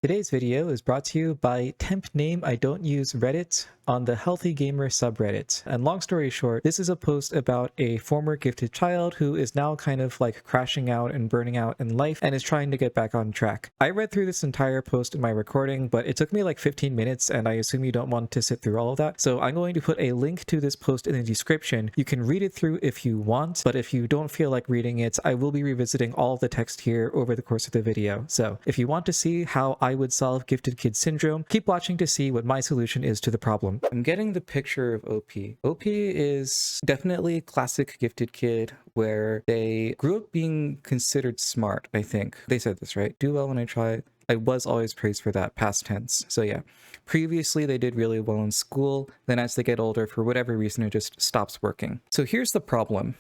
Today's video is brought to you by temp name I don't use Reddit on the Healthy Gamer subreddit. And long story short, this is a post about a former gifted child who is now kind of like crashing out and burning out in life and is trying to get back on track. I read through this entire post in my recording, but it took me like 15 minutes and I assume you don't want to sit through all of that. So I'm going to put a link to this post in the description. You can read it through if you want, but if you don't feel like reading it, I will be revisiting all of the text here over the course of the video. So if you want to see how I would solve gifted kid syndrome, keep watching to see what my solution is to the problem. I'm getting the picture of OP. OP is definitely a classic gifted kid where they grew up being considered smart, I think. They said this, right? Do well when I try. I was always praised for that, past tense. So yeah, previously they did really well in school. Then as they get older, for whatever reason, it just stops working. So here's the problem.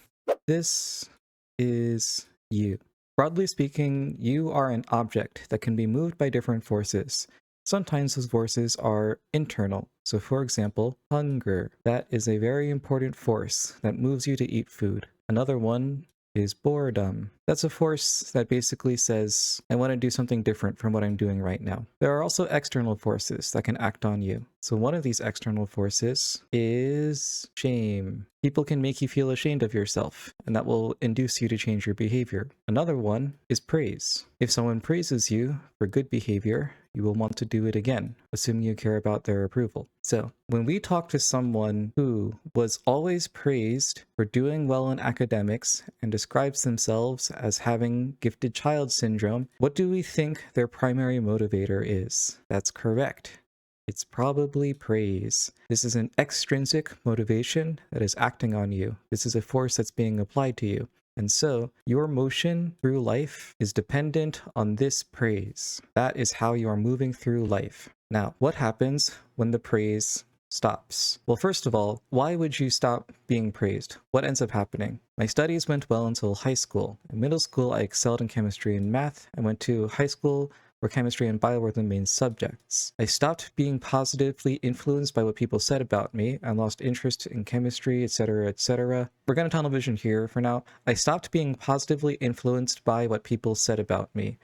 This is you. Broadly speaking, you are an object that can be moved by different forces. Sometimes those forces are internal. So for example, hunger. That is a very important force that moves you to eat food. Another one is boredom. That's a force that basically says, I want to do something different from what I'm doing right now. There are also external forces that can act on you. So one of these external forces is shame. People can make you feel ashamed of yourself, and that will induce you to change your behavior. Another one is praise. If someone praises you for good behavior, you will want to do it again, assuming you care about their approval. So when we talk to someone who was always praised for doing well in academics and describes themselves as having gifted child syndrome, what do we think their primary motivator is? That's correct. It's probably praise. This is an extrinsic motivation that is acting on you. This is a force that's being applied to you. And so your motion through life is dependent on this praise. That is how you are moving through life. Now, what happens when the praise stops? Well, first of all, why would you stop being praised? What ends up happening? My studies went well until high school. In middle school, I excelled in chemistry and math. I went to high school where chemistry and bio were the main subjects. I stopped being positively influenced by what people said about me and lost interest in chemistry, etc., etc. We're going to tunnel vision here for now. I stopped being positively influenced by what people said about me.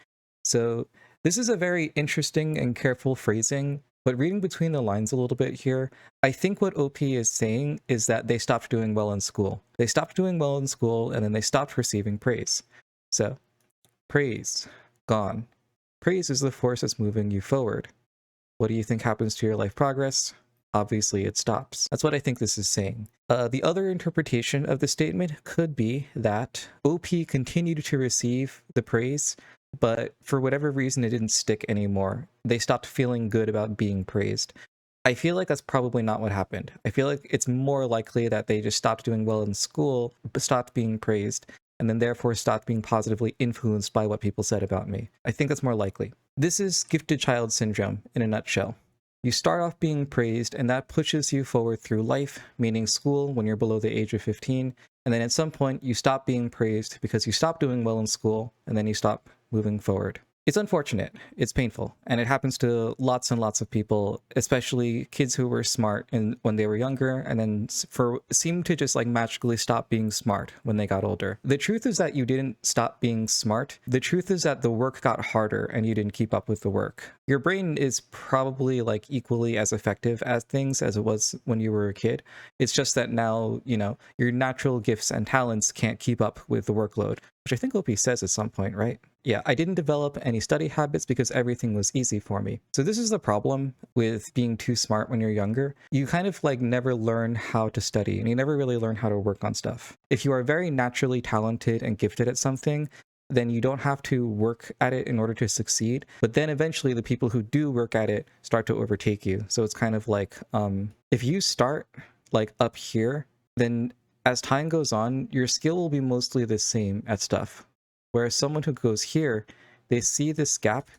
So this is a very interesting and careful phrasing, but reading between the lines a little bit here, I think what OP is saying is that they stopped doing well in school. They stopped doing well in school and then they stopped receiving praise. So praise, gone. Praise is the force that's moving you forward. What do you think happens to your life progress? Obviously, it stops. That's what I think this is saying. The other interpretation of the statement could be that OP continued to receive the praise, but for whatever reason, it didn't stick anymore. They stopped feeling good about being praised. I feel like that's probably not what happened. I feel like it's more likely that they just stopped doing well in school, but stopped being praised, and then therefore stopped being positively influenced by what people said about me. I think that's more likely. This is gifted child syndrome in a nutshell. You start off being praised, and that pushes you forward through life, meaning school when you're below the age of 15, and then at some point you stop being praised because you stop doing well in school, and then you stop moving forward. It's unfortunate, it's painful, and it happens to lots and lots of people, especially kids who were smart when they were younger and then seem to just like magically stop being smart when they got older. The truth is that you didn't stop being smart. The truth is that the work got harder and you didn't keep up with the work. Your brain is probably like equally as effective as things as it was when you were a kid. It's just that now, you know, your natural gifts and talents can't keep up with the workload, which I think OP says at some point, right? Yeah, I didn't develop any study habits because everything was easy for me. So this is the problem with being too smart when you're younger. You kind of like never learn how to study and you never really learn how to work on stuff. If you are very naturally talented and gifted at something, then you don't have to work at it in order to succeed. But then eventually the people who do work at it start to overtake you. So it's kind of like, if you start like up here, then as time goes on, your skill will be mostly the same at stuff. Whereas someone who goes here, they see this gap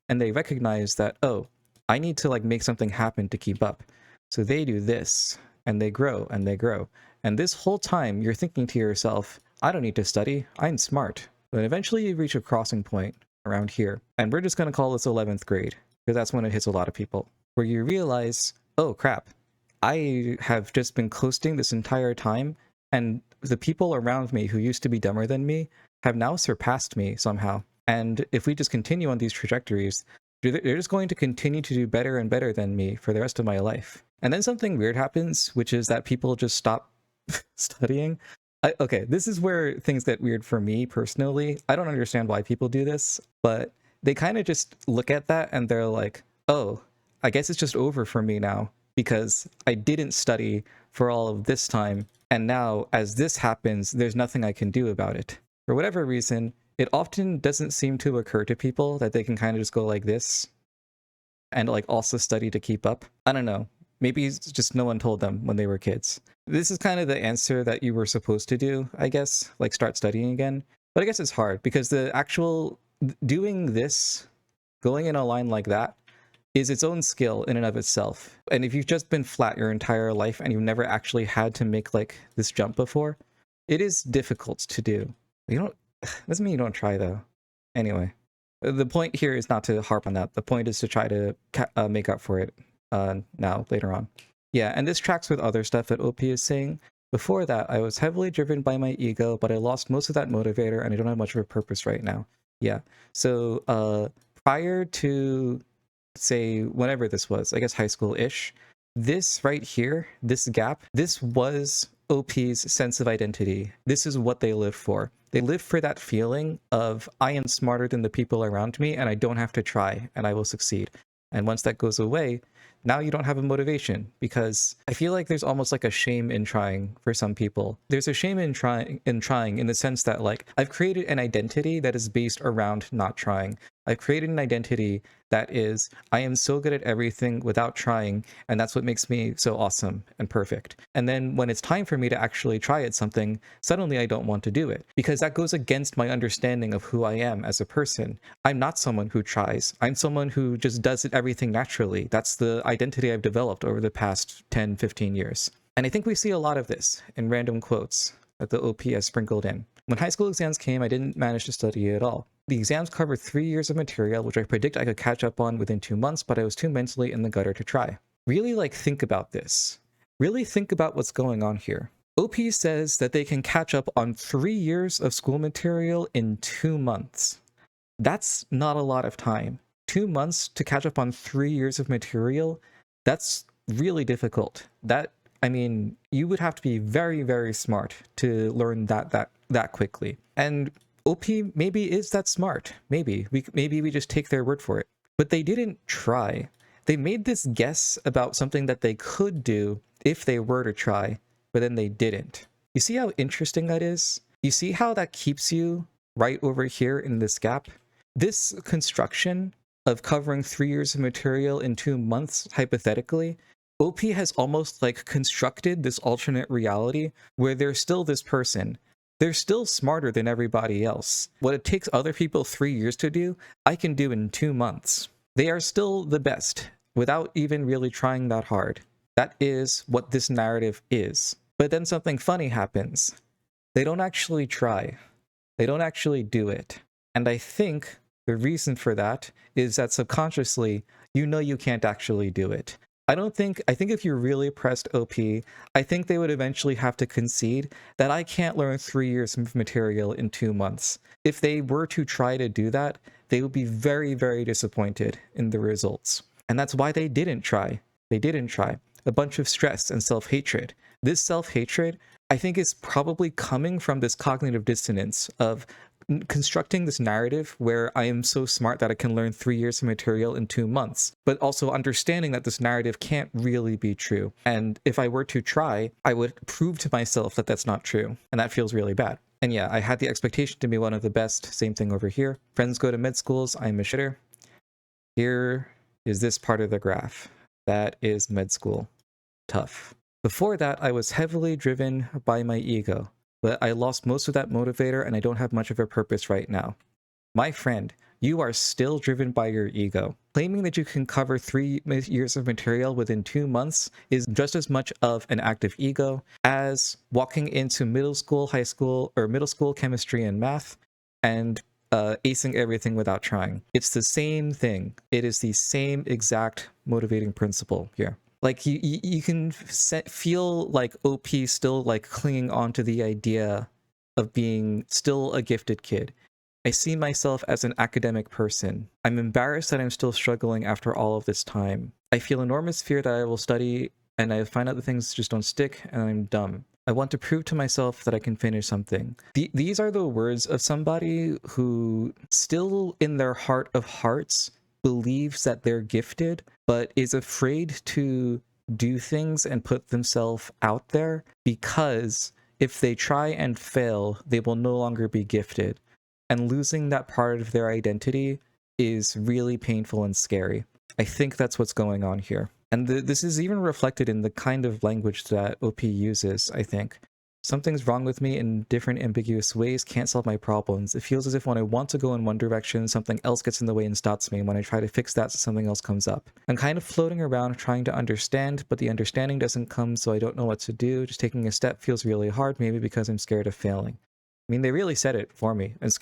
and they recognize that, oh, I need to like make something happen to keep up. So they do this and they grow and they grow. And this whole time you're thinking to yourself, I don't need to study, I'm smart. But eventually you reach a crossing point around here. And we're just going to call this 11th grade because that's when it hits a lot of people. Where you realize, oh crap, I have just been coasting this entire time and the people around me who used to be dumber than me have now surpassed me somehow. And if we just continue on these trajectories, They're just going to continue to do better and better than me for the rest of my life. And then something weird happens, which is that people just stop studying. Okay, this is where things get weird for me personally. I don't understand why people do this, but they kind of just look at that and they're like, oh, I guess it's just over for me now because I didn't study for all of this time. And now, as this happens, there's nothing I can do about it. For whatever reason, it often doesn't seem to occur to people that they can kind of just go like this and like also study to keep up. I don't know. Maybe it's just no one told them when they were kids. This is kind of the answer that you were supposed to do, I guess, like start studying again. But I guess it's hard because the actual doing this, going in a line like that, is its own skill in and of itself. And if you've just been flat your entire life and you've never actually had to make like this jump before, it is difficult to do. You don't, doesn't mean you don't try though. Anyway, the point here is not to harp on that. The point is to try to make up for it now, later on. Yeah, and this tracks with other stuff that OP is saying. Before that, I was heavily driven by my ego, but I lost most of that motivator and I don't have much of a purpose right now. Yeah, so prior to, say, whenever this was, I guess high school-ish, this right here, this gap, this was OP's sense of identity. This is what they live for. They live for that feeling of, I am smarter than the people around me and I don't have to try and I will succeed. And once that goes away, now you don't have a motivation, because I feel like there's almost like a shame in trying for some people. There's a shame in trying in the sense that, like, I've created an identity that is based around not trying. I've created an identity that is, I am so good at everything without trying, and that's what makes me so awesome and perfect. And then when it's time for me to actually try at something, suddenly I don't want to do it, because that goes against my understanding of who I am as a person. I'm not someone who tries. I'm someone who just does it everything naturally. That's the identity I've developed over the past 10, 15 years. And I think we see a lot of this in random quotes that the OP has sprinkled in. When high school exams came, I didn't manage to study at all. The exams covered 3 years of material, which I predict I could catch up on within 2 months, but I was too mentally in the gutter to try. Really, like, think about this. Really think about what's going on here. OP says that they can catch up on 3 years of school material in 2 months. That's not a lot of time. 2 months to catch up on 3 years of material, that's really difficult. I mean, you would have to be very, very smart to learn that quickly. And OP maybe is that smart. Maybe we just take their word for it. But they didn't try. They made this guess about something that they could do if they were to try, but then they didn't. You see how interesting that is? You see how that keeps you right over here in this gap? This construction of covering 3 years of material in 2 months, hypothetically, OP has almost like constructed this alternate reality where they're still this person. They're still smarter than everybody else. What it takes other people 3 years to do, I can do in 2 months. They are still the best without even really trying that hard. That is what this narrative is. But then something funny happens. They don't actually try. They don't actually do it. And I think the reason for that is that subconsciously, you know you can't actually do it. I think if you really pressed OP, I think they would eventually have to concede that I can't learn 3 years of material in 2 months. If they were to try to do that, they would be very, very disappointed in the results. And that's why they didn't try. They didn't try. A bunch of stress and self-hatred. This self-hatred, I think, is probably coming from this cognitive dissonance of constructing this narrative where I am so smart that I can learn 3 years of material in 2 months, but also understanding that this narrative can't really be true. And if I were to try, I would prove to myself that that's not true. And that feels really bad. And yeah, I had the expectation to be one of the best. Same thing over here. Friends go to med schools. I'm a shitter. Here is this part of the graph. That is med school. Tough. Before that, I was heavily driven by my ego, but I lost most of that motivator and I don't have much of a purpose right now. My friend, you are still driven by your ego. Claiming that you can cover 3 years of material within 2 months is just as much of an act of ego as walking into middle school, high school, or middle school chemistry and math and acing everything without trying. It's the same thing. It is the same exact motivating principle here. Like, you can feel like OP still like clinging on to the idea of being still a gifted kid. I see myself as an academic person. I'm embarrassed that I'm still struggling after all of this time. I feel enormous fear that I will study and I find out that things just don't stick and I'm dumb. I want to prove to myself that I can finish something. These are the words of somebody who still in their heart of hearts believes that they're gifted, but is afraid to do things and put themselves out there because if they try and fail, they will no longer be gifted. And losing that part of their identity is really painful and scary. I think that's what's going on here. And this is even reflected in the kind of language that OP uses, I think. Something's wrong with me in different ambiguous ways, can't solve my problems. It feels as if when I want to go in one direction, something else gets in the way and stops me, and when I try to fix that, something else comes up. I'm kind of floating around trying to understand, but the understanding doesn't come, so I don't know what to do. Just taking a step feels really hard, maybe because I'm scared of failing. I mean, they really said it for me. And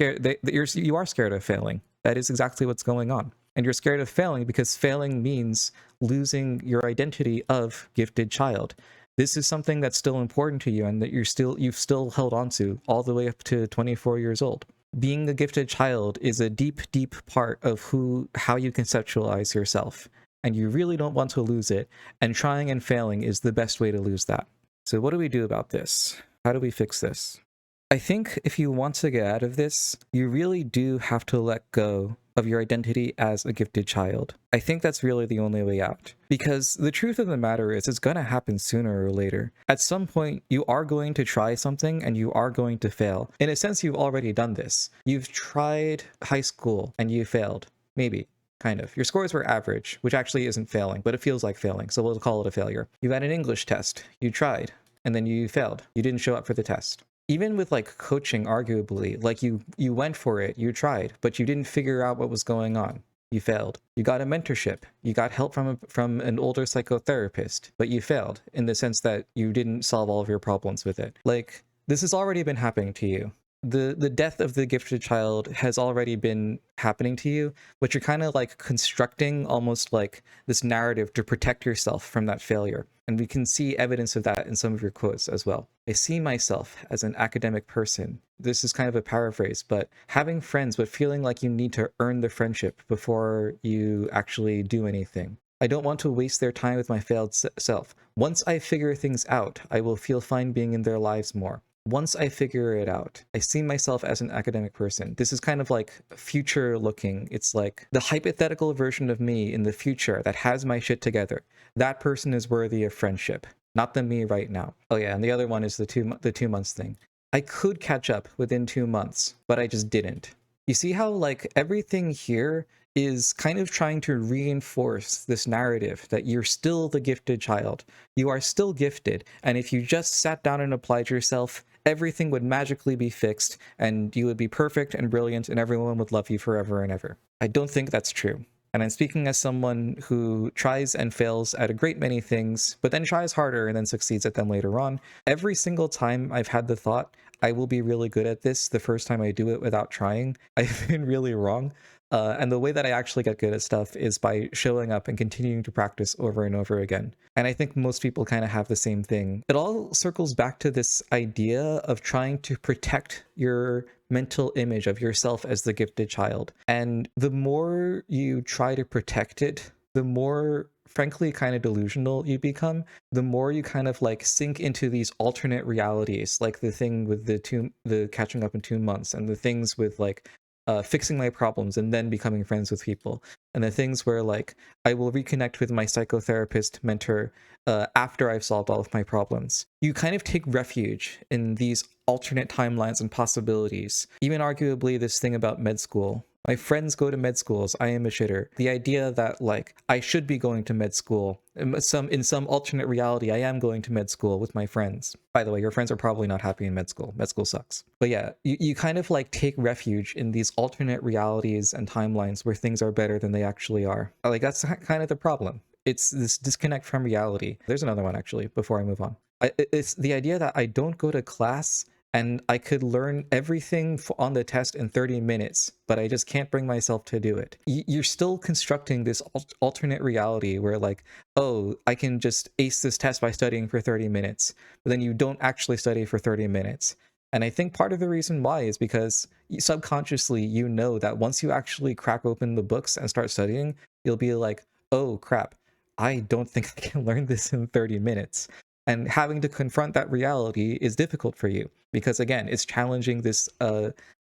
you are scared of failing. That is exactly what's going on. And you're scared of failing because failing means losing your identity of gifted child. This is something that's still important to you and that you've still held on to all the way up to 24 years old. Being a gifted child is a deep, deep part of how you conceptualize yourself. And you really don't want to lose it. And trying and failing is the best way to lose that. So what do we do about this? How do we fix this? I think if you want to get out of this, you really do have to let go of your identity as a gifted child. I think that's really the only way out. Because the truth of the matter is, it's going to happen sooner or later. At some point, you are going to try something and you are going to fail. In a sense, you've already done this. You've tried high school and you failed. Maybe. Kind of. Your scores were average, which actually isn't failing, but it feels like failing, so we'll call it a failure. You had an English test. You tried, and then you failed. You didn't show up for the test. Even with like coaching, arguably, like you went for it, you tried, but you didn't figure out what was going on. You failed. You got a mentorship. You got help from an older psychotherapist, but you failed in the sense that you didn't solve all of your problems with it. Like, this has already been happening to you. The death of the gifted child has already been happening to you, but you're kind of like constructing almost like this narrative to protect yourself from that failure. And we can see evidence of that in some of your quotes as well. I see myself as an academic person. This is kind of a paraphrase, but having friends, but feeling like you need to earn the friendship before you actually do anything. I don't want to waste their time with my failed self. Once I figure things out, I will feel fine being in their lives more. Once I figure it out, I see myself as an academic person. This is kind of like future looking. It's like the hypothetical version of me in the future that has my shit together. That person is worthy of friendship, not the me right now. Oh yeah, and the other one is the 2 months thing. I could catch up within 2 months, but I just didn't. You see how like everything here is kind of trying to reinforce this narrative that you're still the gifted child. You are still gifted, and if you just sat down and applied yourself, everything would magically be fixed, and you would be perfect and brilliant, and everyone would love you forever and ever. I don't think that's true. And I'm speaking as someone who tries and fails at a great many things, but then tries harder and then succeeds at them later on. Every single time I've had the thought, I will be really good at this the first time I do it without trying, I've been really wrong. And the way that I actually get good at stuff is by showing up and continuing to practice over and over again. And I think most people kind of have the same thing. It all circles back to this idea of trying to protect your mental image of yourself as the gifted child. And the more you try to protect it, the more frankly kind of delusional you become, the more you kind of like sink into these alternate realities, like the thing with the catching up in 2 months, and the things with like fixing my problems and then becoming friends with people, and the things where like I will reconnect with my psychotherapist mentor after I've solved all of my problems. You kind of take refuge in these alternate timelines and possibilities. Even arguably this thing about med school. My friends go to med schools. I am a shitter. The idea that like I should be going to med school in some alternate reality, I am going to med school with my friends. By the way, your friends are probably not happy in med school. Med school sucks. But yeah, you kind of like take refuge in these alternate realities and timelines where things are better than they actually are. Like that's kind of the problem. It's this disconnect from reality. There's another one actually before I move on. It's the idea that I don't go to class and I could learn everything on the test in 30 minutes, but I just can't bring myself to do it. You're still constructing this alternate reality where like, oh, I can just ace this test by studying for 30 minutes, but then you don't actually study for 30 minutes. And I think part of the reason why is because subconsciously you know that once you actually crack open the books and start studying, you'll be like, oh crap, I don't think I can learn this in 30 minutes. And having to confront that reality is difficult for you because, again, it's challenging this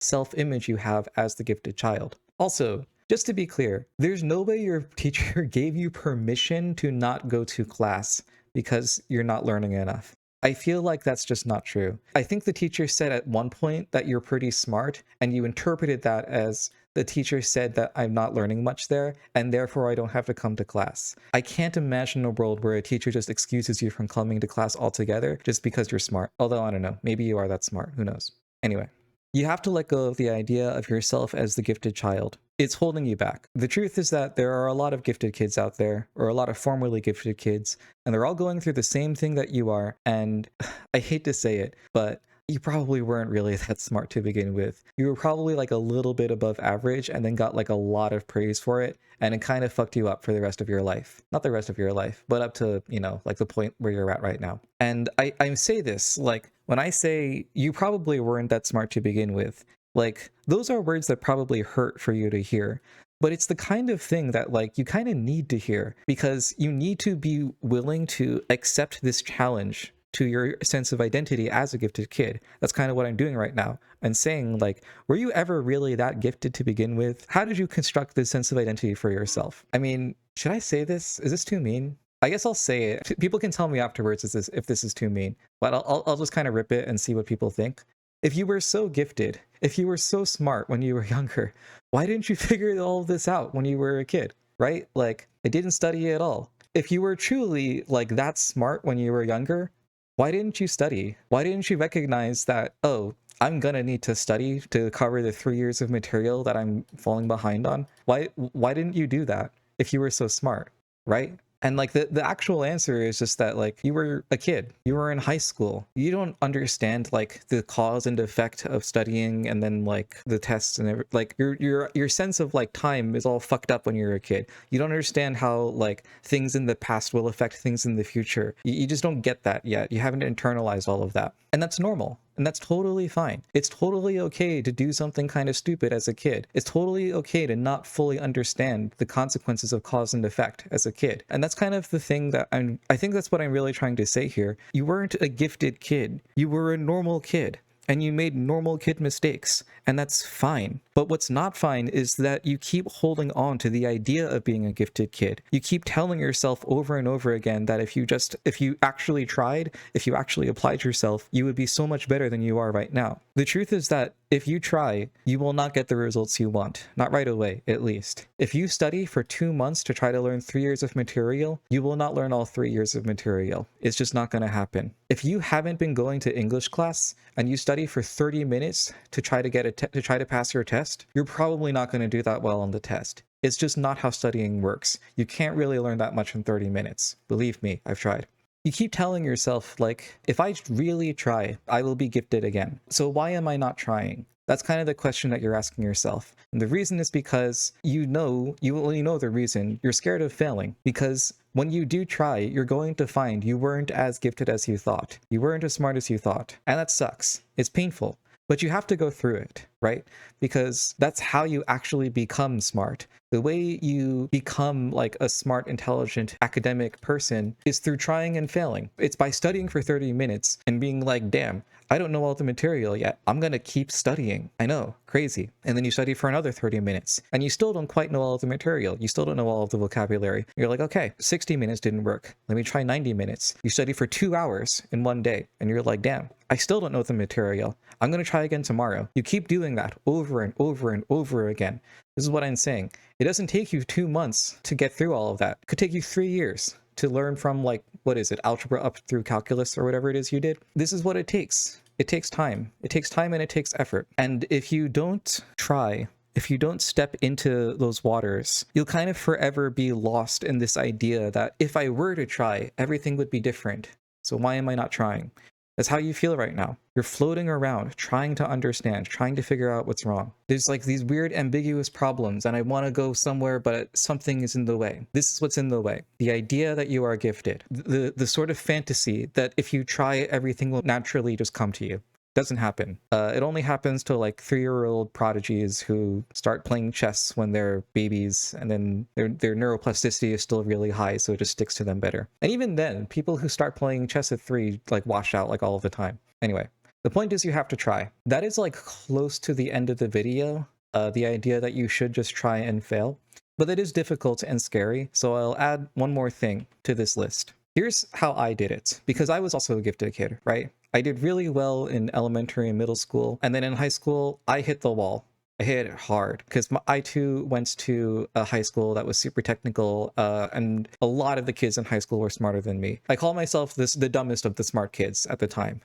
self image you have as the gifted child. Also, just to be clear, there's no way your teacher gave you permission to not go to class because you're not learning enough. I feel like that's just not true. I think the teacher said at one point that you're pretty smart, and you interpreted that as the teacher said that I'm not learning much there, and therefore I don't have to come to class. I can't imagine a world where a teacher just excuses you from coming to class altogether just because you're smart. Although, I don't know, maybe you are that smart, who knows? Anyway. You have to let go of the idea of yourself as the gifted child. It's holding you back. The truth is that there are a lot of gifted kids out there, or a lot of formerly gifted kids, and they're all going through the same thing that you are. And I hate to say it, but you probably weren't really that smart to begin with. You were probably like a little bit above average and then got like a lot of praise for it, and it kind of fucked you up for the rest of your life. Not the rest of your life, but up to, like the point where you're at right now. And I say this, like, when I say you probably weren't that smart to begin with, like, those are words that probably hurt for you to hear. But it's the kind of thing that, like, you kind of need to hear because you need to be willing to accept this challenge to your sense of identity as a gifted kid. That's kind of what I'm doing right now. And saying, like, were you ever really that gifted to begin with? How did you construct this sense of identity for yourself? I mean, should I say this? Is this too mean? I guess I'll say it. People can tell me afterwards if this is too mean, but I'll just kind of rip it and see what people think. If you were so gifted, if you were so smart when you were younger, why didn't you figure all of this out when you were a kid, right? Like, I didn't study at all. If you were truly, like, that smart when you were younger, why didn't you study? Why didn't you recognize that, oh, I'm gonna need to study to cover the 3 years of material that I'm falling behind on? Why didn't you do that if you were so smart, right? And like the actual answer is just that, like, you were a kid, you were in high school, you don't understand like the cause and effect of studying and then like the tests and like your sense of like time is all fucked up when you're a kid. You don't understand how like things in the past will affect things in the future. You just don't get that yet. You haven't internalized all of that, and that's normal. And that's totally fine. It's totally okay to do something kind of stupid as a kid. It's totally okay to not fully understand the consequences of cause and effect as a kid. And that's kind of the thing that I think that's what I'm really trying to say here. You weren't a gifted kid. You were a normal kid. And you made normal kid mistakes, and that's fine. But what's not fine is that you keep holding on to the idea of being a gifted kid. You keep telling yourself over and over again that if you actually tried, if you actually applied yourself, you would be so much better than you are right now. The truth is that if you try, you will not get the results you want. Not right away, at least. If you study for 2 months to try to learn 3 years of material, you will not learn all 3 years of material. It's just not going to happen. If you haven't been going to English class and you study for 30 minutes to try to pass your test, you're probably not going to do that well on the test. It's just not how studying works. You can't really learn that much in 30 minutes. Believe me, I've tried. You keep telling yourself, like, if I really try, I will be gifted again. So why am I not trying? That's kind of the question that you're asking yourself. And the reason is because you only know the reason. You're scared of failing. Because when you do try, you're going to find you weren't as gifted as you thought. You weren't as smart as you thought. And that sucks. It's painful. But you have to go through it, right? Because that's how you actually become smart. The way you become like a smart, intelligent, academic person is through trying and failing. It's by studying for 30 minutes and being like, damn, I don't know all the material yet. I'm going to keep studying. I know, crazy. And then you study for another 30 minutes and you still don't quite know all of the material. You still don't know all of the vocabulary. You're like, okay, 60 minutes didn't work. Let me try 90 minutes. You study for 2 hours in one day and you're like, damn, I still don't know the material. I'm going to try again tomorrow. You keep doing that over and over and over again. This is what I'm saying. It doesn't take you 2 months to get through all of that. It could take you 3 years to learn from, like, what is it, algebra up through calculus or whatever it is you did. This is what it takes. It takes time. It takes time and it takes effort. And if you don't try, if you don't step into those waters, you'll kind of forever be lost in this idea that if I were to try, everything would be different. So why am I not trying? That's how you feel right now. You're floating around, trying to understand, trying to figure out what's wrong. There's like these weird ambiguous problems, and I want to go somewhere, but something is in the way. This is what's in the way. The idea that you are gifted. The sort of fantasy that if you try, everything will naturally just come to you. Doesn't happen. It only happens to like 3-year-old prodigies who start playing chess when they're babies, and then their neuroplasticity is still really high, so it just sticks to them better. And even then, people who start playing chess at 3 like wash out like all of the time. Anyway, the point is you have to try. That is like close to the end of the video, the idea that you should just try and fail. But it is difficult and scary, so I'll add one more thing to this list. Here's how I did it, because I was also a gifted kid, right? I did really well in elementary and middle school, and then in high school, I hit the wall. I hit it hard, because I too went to a high school that was super technical, and a lot of the kids in high school were smarter than me. I call myself the dumbest of the smart kids at the time.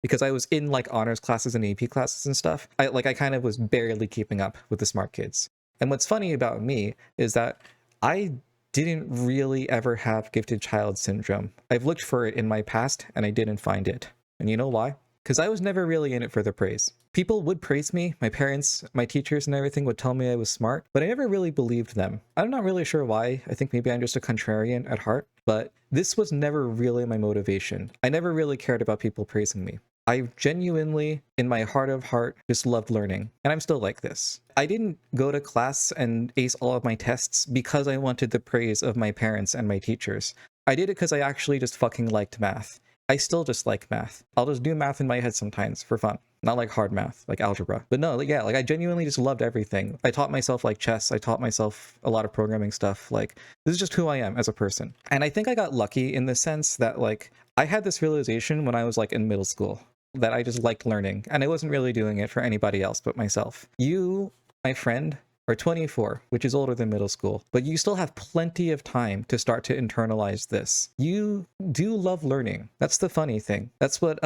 Because I was in like honors classes and AP classes and stuff. I kind of was barely keeping up with the smart kids. And what's funny about me is that I didn't really ever have gifted child syndrome. I've looked for it in my past and I didn't find it. And you know why? Because I was never really in it for the praise. People would praise me, my parents, my teachers and everything would tell me I was smart, but I never really believed them. I'm not really sure why. I think maybe I'm just a contrarian at heart, but this was never really my motivation. I never really cared about people praising me. I genuinely, in my heart of heart, just loved learning. And I'm still like this. I didn't go to class and ace all of my tests because I wanted the praise of my parents and my teachers. I did it because I actually just fucking liked math. I still just like math. I'll just do math in my head sometimes for fun. Not like hard math, like algebra. But no, yeah, like I genuinely just loved everything. I taught myself like chess. I taught myself a lot of programming stuff. Like, this is just who I am as a person. And I think I got lucky in the sense that like, I had this realization when I was like in middle school that I just liked learning, and I wasn't really doing it for anybody else but myself. You, my friend, are 24, which is older than middle school, but you still have plenty of time to start to internalize this. You do love learning. That's the funny thing. That's what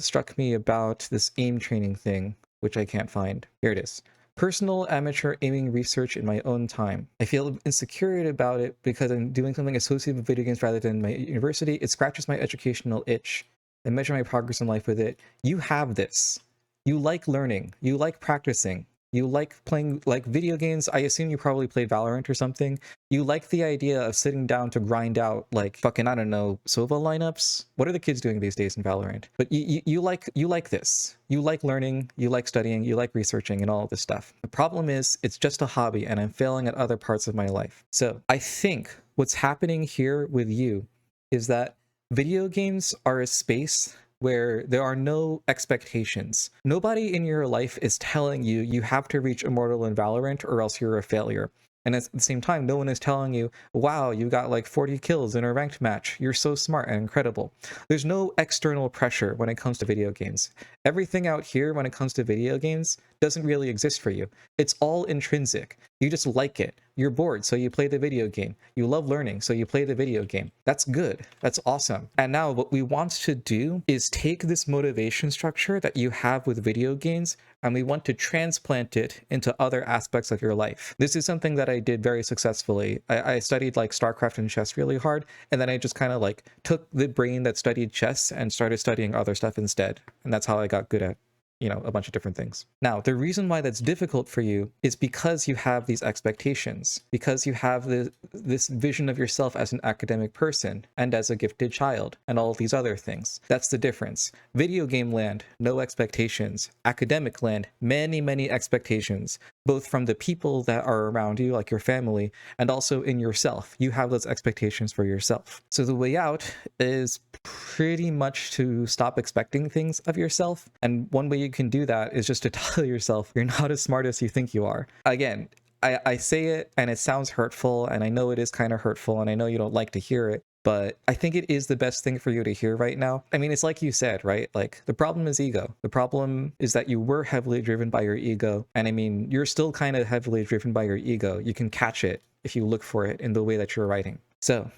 struck me about this aim training thing, which I can't find. Here it is. Personal amateur aiming research in my own time. I feel insecure about it because I'm doing something associated with video games rather than my university. It scratches my educational itch and measure my progress in life with it. You have this. You like learning. You like practicing. You like playing like video games. I assume you probably played Valorant or something. You like the idea of sitting down to grind out like fucking, I don't know, Sova lineups. What are the kids doing these days in Valorant? But you like this. You like learning, you like studying, you like researching and all of this stuff. The problem is it's just a hobby and I'm failing at other parts of my life. So I think what's happening here with you is that video games are a space where there are no expectations. Nobody in your life is telling you you have to reach Immortal in Valorant or else you're a failure. And at the same time, no one is telling you, wow, you got like 40 kills in a ranked match. You're so smart and incredible. There's no external pressure when it comes to video games. Everything out here when it comes to video games doesn't really exist for you. It's all intrinsic. You just like it. You're bored, so you play the video game. You love learning, so you play the video game. That's good. That's awesome. And now what we want to do is take this motivation structure that you have with video games and we want to transplant it into other aspects of your life. This is something that I did very successfully. I studied like StarCraft and chess really hard, and then I just kind of like took the brain that studied chess and started studying other stuff instead. And that's how I got good at, you know, a bunch of different things. Now, the reason why that's difficult for you is because you have these expectations, because you have this vision of yourself as an academic person and as a gifted child and all these other things. That's the difference. Video game land, no expectations. Academic land, many, many expectations, both from the people that are around you, like your family, and also in yourself. You have those expectations for yourself. So the way out is pretty much to stop expecting things of yourself. And one way you can do that is just to tell yourself you're not as smart as you think you are. Again, I say it and it sounds hurtful, and I know it is kind of hurtful, and I know you don't like to hear it, but I think it is the best thing for you to hear right now. I mean, it's like you said, right? Like, the problem is ego. The problem is that you were heavily driven by your ego. And I mean, you're still kind of heavily driven by your ego. You can catch it if you look for it in the way that you're writing. So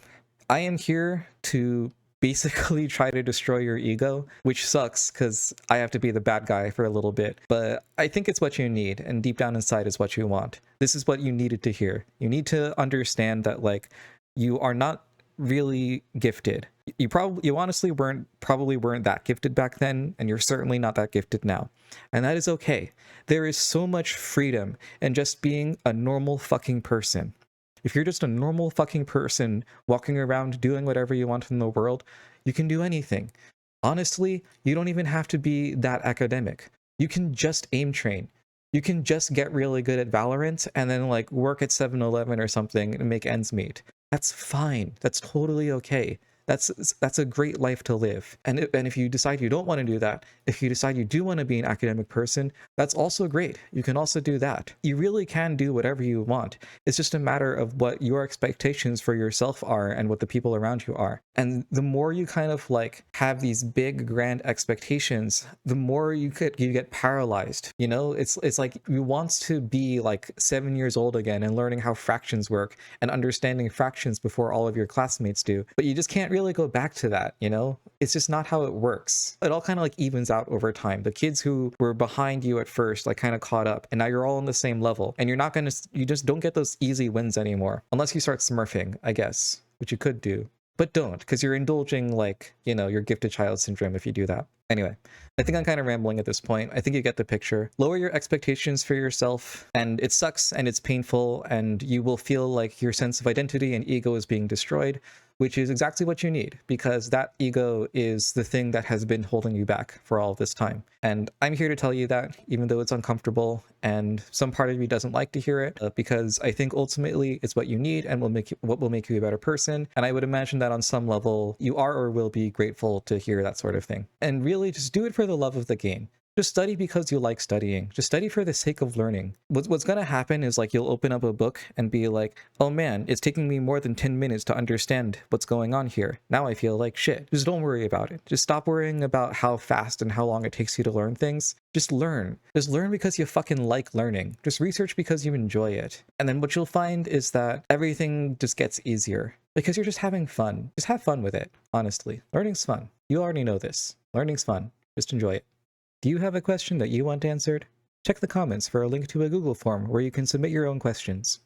I am here to basically try to destroy your ego, which sucks because I have to be the bad guy for a little bit, but I think it's what you need, and deep down inside is what you want. This is what you needed to hear. You need to understand that like you are not really gifted. You honestly probably weren't that gifted back then, and you're certainly not that gifted now. And that is okay. There is so much freedom in just being a normal fucking person. If you're just a normal fucking person walking around doing whatever you want in the world, you can do anything. Honestly, you don't even have to be that academic. You can just aim train. You can just get really good at Valorant and then like work at 7-Eleven or something and make ends meet. That's fine. That's totally okay. That's a great life to live. And if you decide you don't want to do that, if you decide you do want to be an academic person, that's also great. You can also do that. You really can do whatever you want. It's just a matter of what your expectations for yourself are and what the people around you are. And the more you kind of like have these big grand expectations, the more you get paralyzed. You know, it's like you want to be like 7 years old again and learning how fractions work and understanding fractions before all of your classmates do. But you just can't really go back to that, you know? It's just not how it works. It all kind of like evens out over time. The kids who were behind you at first like kind of caught up, and now you're all on the same level, and you just don't get those easy wins anymore unless you start smurfing, I guess, which you could do. But don't, because you're indulging, like, you know, your gifted child syndrome if you do that. Anyway, I think I'm kind of rambling at this point. I think you get the picture. Lower your expectations for yourself, and it sucks and it's painful, and you will feel like your sense of identity and ego is being destroyed, which is exactly what you need, because that ego is the thing that has been holding you back for all this time. And I'm here to tell you that, even though it's uncomfortable, and some part of you doesn't like to hear it, because I think ultimately it's what you need and what will make you a better person. And I would imagine that on some level, you are or will be grateful to hear that sort of thing. And really, just do it for the love of the game. Just study because you like studying. Just study for the sake of learning. What's going to happen is like you'll open up a book and be like, oh man, it's taking me more than 10 minutes to understand what's going on here. Now I feel like shit. Just don't worry about it. Just stop worrying about how fast and how long it takes you to learn things. Just learn. Just learn because you fucking like learning. Just research because you enjoy it. And then what you'll find is that everything just gets easier because you're just having fun. Just have fun with it, honestly. Learning's fun. You already know this. Learning's fun. Just enjoy it. Do you have a question that you want answered? Check the comments for a link to a Google form where you can submit your own questions.